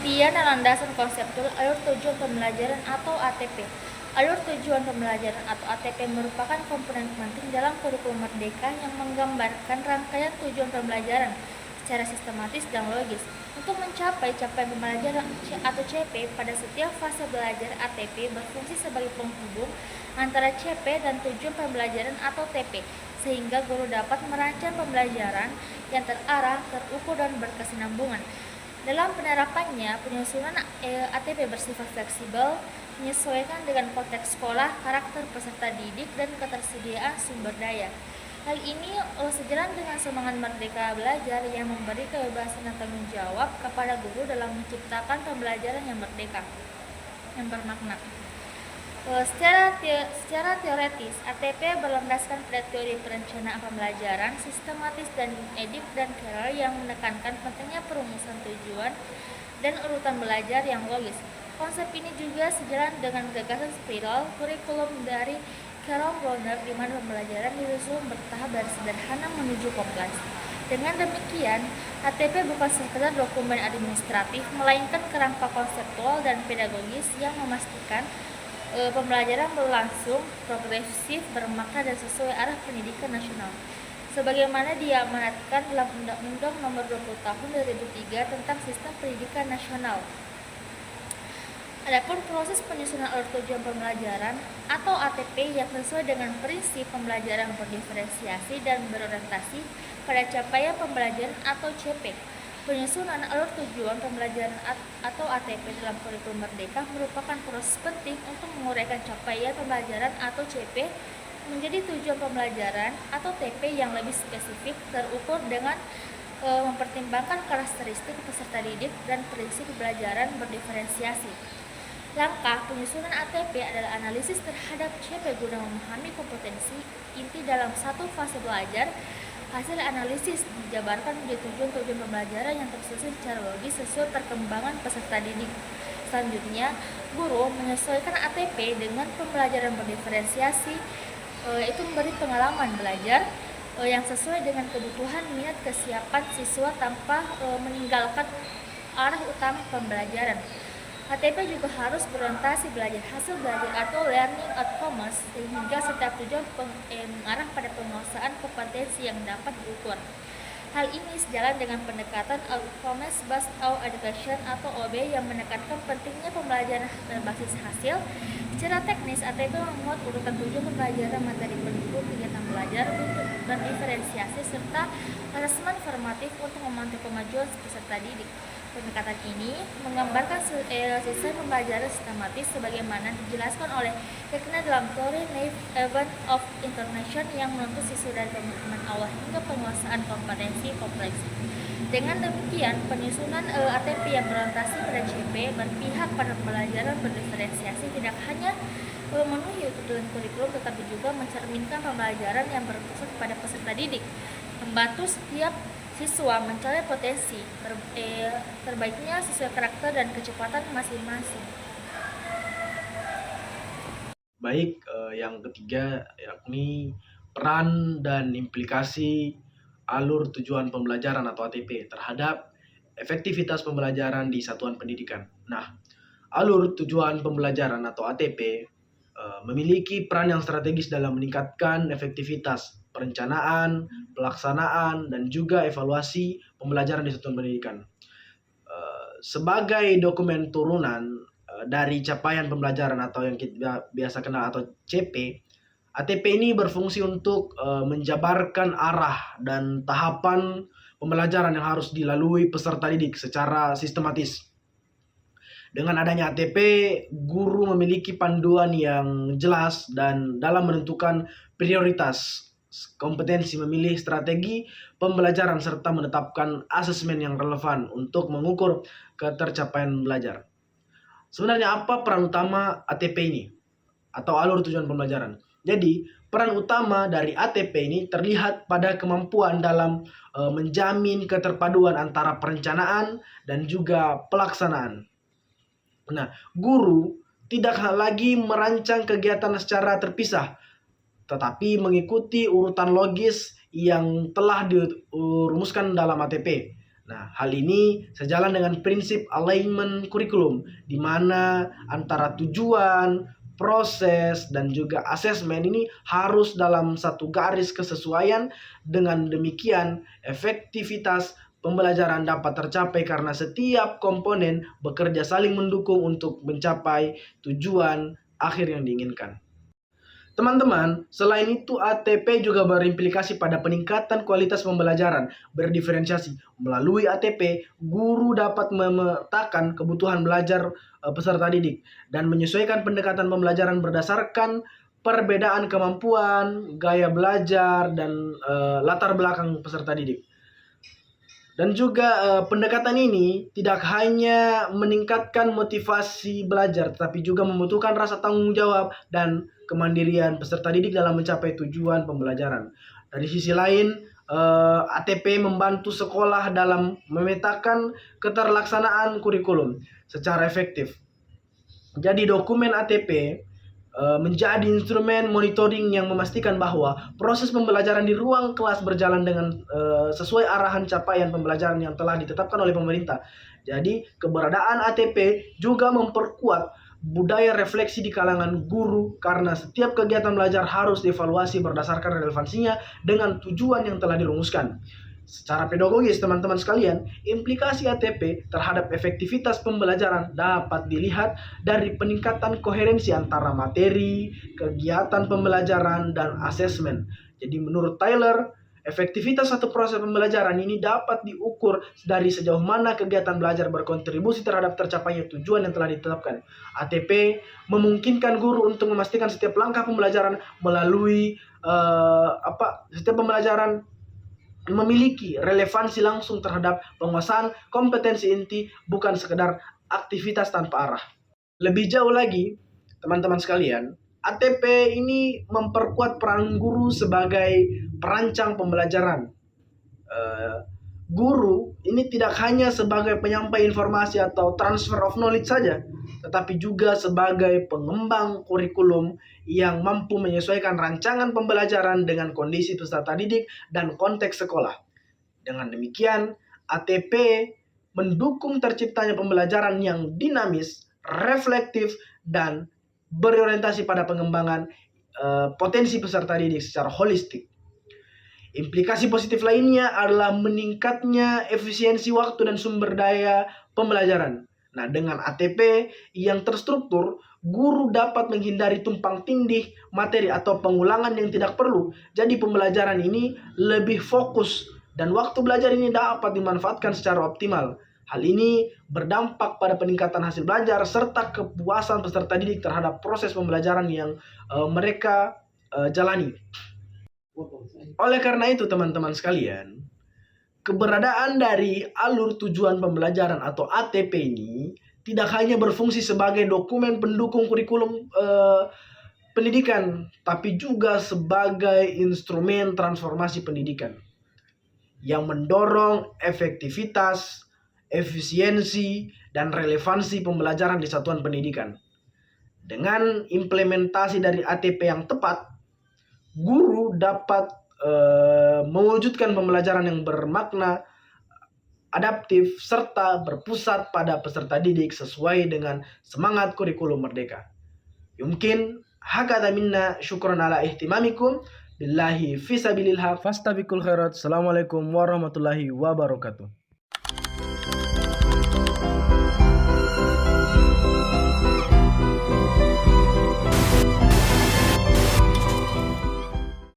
Pengertian dan landasan konseptual alur tujuan pembelajaran atau ATP. Alur tujuan pembelajaran atau ATP merupakan komponen penting dalam kurikulum Merdeka yang menggambarkan rangkaian tujuan pembelajaran secara sistematis dan logis. Untuk mencapai capaian pembelajaran atau CP pada setiap fase belajar, ATP berfungsi sebagai penghubung antara CP dan tujuan pembelajaran atau TP, sehingga guru dapat merancang pembelajaran yang terarah, terukur, dan berkesinambungan. Dalam penerapannya, penyusunan ATP bersifat fleksibel, menyesuaikan dengan konteks sekolah, karakter peserta didik, dan ketersediaan sumber daya. Hal ini sejalan dengan semangat Merdeka Belajar yang memberi kebebasan dan tanggung jawab kepada guru dalam menciptakan pembelajaran yang merdeka, yang bermakna. Secara teoretis, ATP berlandaskan pada teori perencanaan pembelajaran sistematis dan Edip dan Carroll yang menekankan pentingnya perumusan tujuan dan urutan belajar yang logis. Konsep ini juga sejalan dengan gagasan spiral kurikulum dari Carol Browner di mana pembelajaran disusun bertahap dari sederhana menuju kompleks. Dengan demikian, ATP bukan sekedar dokumen administratif, melainkan kerangka konseptual dan pedagogis yang memastikan pembelajaran berlangsung progresif, bermakna, dan sesuai arah pendidikan nasional, sebagaimana diamanatkan dalam Undang-Undang Nomor 20 Tahun 2003 tentang Sistem Pendidikan Nasional. Adapun proses penyusunan alur tujuan pembelajaran atau ATP yang sesuai dengan prinsip pembelajaran berdiferensiasi dan berorientasi pada capaian pembelajaran atau CP. Penyusunan alur tujuan pembelajaran atau ATP dalam kurikulum Merdeka merupakan proses penting untuk menguraikan capaian pembelajaran atau CP menjadi tujuan pembelajaran atau TP yang lebih spesifik, terukur dengan mempertimbangkan karakteristik peserta didik dan prinsip pembelajaran berdiferensiasi. Langkah penyusunan ATP adalah analisis terhadap CP guna memahami kompetensi inti dalam satu fase belajar. Hasil analisis dijabarkan menjadi tujuan-tujuan pembelajaran yang tersusun secara logis sesuai perkembangan peserta didik. Selanjutnya, guru menyesuaikan ATP dengan pembelajaran berdiferensiasi, yaitu memberi pengalaman belajar yang sesuai dengan kebutuhan, minat, kesiapan siswa tanpa meninggalkan arah utama pembelajaran. ATP juga harus berorientasi belajar hasil belajar atau learning outcomes, sehingga setiap tujuan mengarah pada penguasaan kompetensi yang dapat diukur. Hal ini sejalan dengan pendekatan Outcomes Based Education atau OB yang menekankan pentingnya pembelajaran berbasis hasil. Secara teknis, ATP memuat urutan tujuan pembelajaran, materi pendukung, kegiatan belajar berdiferensiasi, serta asesmen formatif untuk memantau kemajuan peserta didik. Pendekatan ini menggambarkan sistem pembelajaran sistematis sebagaimana dijelaskan oleh Kekna dalam teori Naive Event of Intonation yang menuntut siswa dari pemahaman awal hingga penguasaan kompetensi kompleks. Dengan demikian, penyusunan ATP yang berorientasi pada CP berpihak pada pembelajaran berdiferensiasi tidak hanya memenuhi tuntutan kurikulum tetapi juga mencerminkan pembelajaran yang berpusat pada peserta didik, membantu setiap siswa mencari potensi terbaiknya sesuai karakter dan kecepatan masing-masing. Baik, yang ketiga yakni peran dan implikasi alur tujuan pembelajaran atau ATP terhadap efektivitas pembelajaran di satuan pendidikan. Nah, alur tujuan pembelajaran atau ATP memiliki peran yang strategis dalam meningkatkan efektivitas perencanaan, pelaksanaan, dan juga evaluasi pembelajaran di satuan pendidikan. Sebagai dokumen turunan dari capaian pembelajaran atau yang kita biasa kenal atau CP, ATP ini berfungsi untuk menjabarkan arah dan tahapan pembelajaran yang harus dilalui peserta didik secara sistematis. Dengan adanya ATP, guru memiliki panduan yang jelas dan dalam menentukan prioritas, kompetensi, memilih strategi pembelajaran, serta menetapkan asesmen yang relevan untuk mengukur ketercapaian belajar. Sebenarnya apa peran utama ATP ini atau alur tujuan pembelajaran? Jadi, peran utama dari ATP ini terlihat pada kemampuan dalam menjamin keterpaduan antara perencanaan dan juga pelaksanaan. Nah, guru tidak lagi merancang kegiatan secara terpisah, tetapi mengikuti urutan logis yang telah dirumuskan dalam ATP. Nah, hal ini sejalan dengan prinsip alignment kurikulum, di mana antara tujuan, proses, dan juga asesmen ini harus dalam satu garis kesesuaian. Dengan demikian, efektivitas pembelajaran dapat tercapai karena setiap komponen bekerja saling mendukung untuk mencapai tujuan akhir yang diinginkan. Teman-teman, selain itu ATP juga berimplikasi pada peningkatan kualitas pembelajaran berdiferensiasi. Melalui ATP, guru dapat memetakan kebutuhan belajar peserta didik dan menyesuaikan pendekatan pembelajaran berdasarkan perbedaan kemampuan, gaya belajar, dan latar belakang peserta didik. Dan juga pendekatan ini tidak hanya meningkatkan motivasi belajar, tetapi juga membutuhkan rasa tanggung jawab dan kemandirian peserta didik dalam mencapai tujuan pembelajaran. Dari sisi lain, ATP membantu sekolah dalam memetakan keterlaksanaan kurikulum secara efektif. Jadi dokumen ATP menjadi instrumen monitoring yang memastikan bahwa proses pembelajaran di ruang kelas berjalan dengan sesuai arahan capaian pembelajaran yang telah ditetapkan oleh pemerintah. Jadi, keberadaan ATP juga memperkuat budaya refleksi di kalangan guru karena setiap kegiatan belajar harus dievaluasi berdasarkan relevansinya dengan tujuan yang telah dirumuskan. Secara pedagogis, teman-teman sekalian, implikasi ATP terhadap efektivitas pembelajaran dapat dilihat dari peningkatan koherensi antara materi, kegiatan pembelajaran, dan asesmen. Jadi menurut Tyler, efektivitas satu proses pembelajaran ini dapat diukur dari sejauh mana kegiatan belajar berkontribusi terhadap tercapainya tujuan yang telah ditetapkan. ATP memungkinkan guru untuk memastikan setiap langkah pembelajaran melalui setiap pembelajaran memiliki relevansi langsung terhadap penguasaan kompetensi inti, bukan sekedar aktivitas tanpa arah. Lebih jauh lagi, teman-teman sekalian, ATP ini memperkuat peran guru sebagai perancang pembelajaran. Guru ini tidak hanya sebagai penyampai informasi atau transfer of knowledge saja, tetapi juga sebagai pengembang kurikulum yang mampu menyesuaikan rancangan pembelajaran dengan kondisi peserta didik dan konteks sekolah. Dengan demikian, ATP mendukung terciptanya pembelajaran yang dinamis, reflektif, dan berorientasi pada pengembangan potensi peserta didik secara holistik. Implikasi positif lainnya adalah meningkatnya efisiensi waktu dan sumber daya pembelajaran. Nah, dengan ATP yang terstruktur, guru dapat menghindari tumpang tindih materi atau pengulangan yang tidak perlu. Jadi pembelajaran ini lebih fokus dan waktu belajar ini dapat dimanfaatkan secara optimal. Hal ini berdampak pada peningkatan hasil belajar serta kepuasan peserta didik terhadap proses pembelajaran yang mereka jalani. Oleh karena itu, teman-teman sekalian, keberadaan dari alur tujuan pembelajaran atau ATP ini tidak hanya berfungsi sebagai dokumen pendukung kurikulum pendidikan, tapi juga sebagai instrumen transformasi pendidikan yang mendorong efektivitas, efisiensi, dan relevansi pembelajaran di satuan pendidikan. Dengan implementasi dari ATP yang tepat, guru dapat mewujudkan pembelajaran yang bermakna, adaptif, serta berpusat pada peserta didik sesuai dengan semangat kurikulum merdeka. Yumkin hakadha minna, syukran ala ihtimamikum, billahi fisabilillah, fastabiqul khairat. Assalamualaikum warahmatullahi wabarakatuh.